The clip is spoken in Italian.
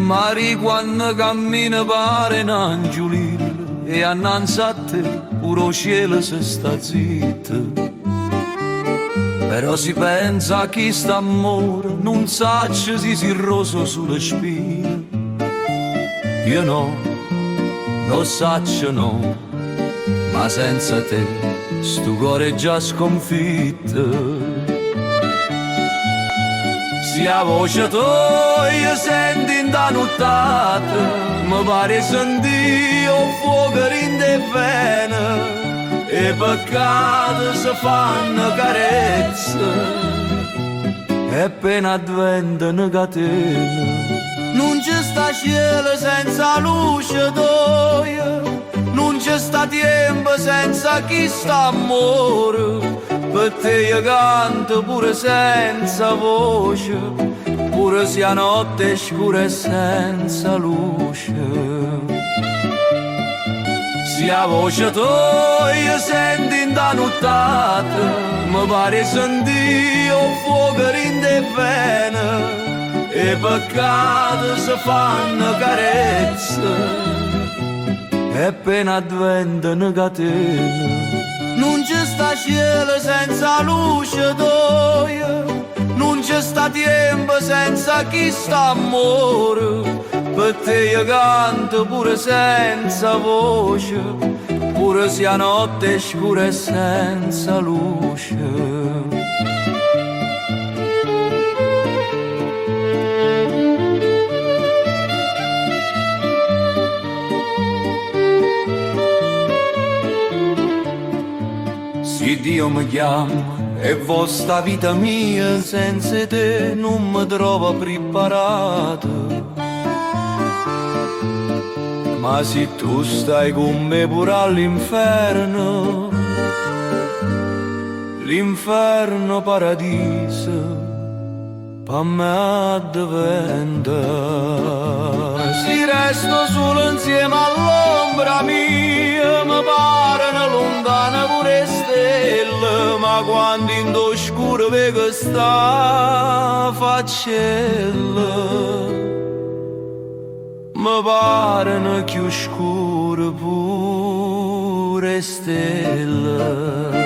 Mari quando cammina pare un angiolino e annanzi a te pure il cielo si sta zitto. Però si pensa a chi sta amore non sa se si roso sulle spine. Io no, non saccio no, ma senza te sto cuore è già sconfitto. Se a voce tua senti in da nottata, mi pare sentire un fuoco in te vene, e peccati si fanno carezze, e appena adventa una catena. Non c'è sta cielo senza luce d'oia, non c'è sta tempo senza chi sta amore. Per te io canto pure senza voce, pure se a notte è scura e senza luce. Se a voce tua senti in da nottata, mi pare sentire un fuoco in te vene, e peccati si fanno carezze, e appena adventa una catena. Non c'è sta cielo senza luce d'oia, non c'è sta tempo senza chi sta amore. Per te io canto pure senza voce, pure se a notte è scura e senza luce. Se Dio mi chiama e vostra vita mia, senza te non mi trovo preparato. Ma se tu stai con me pure all'inferno, l'inferno paradiso per me diventa. Se resto solo insieme all'ombra mia, mi parano lontane pure stelle, ma quando in d'oscuro vedo sta faccella, mi parano più scure pure stelle.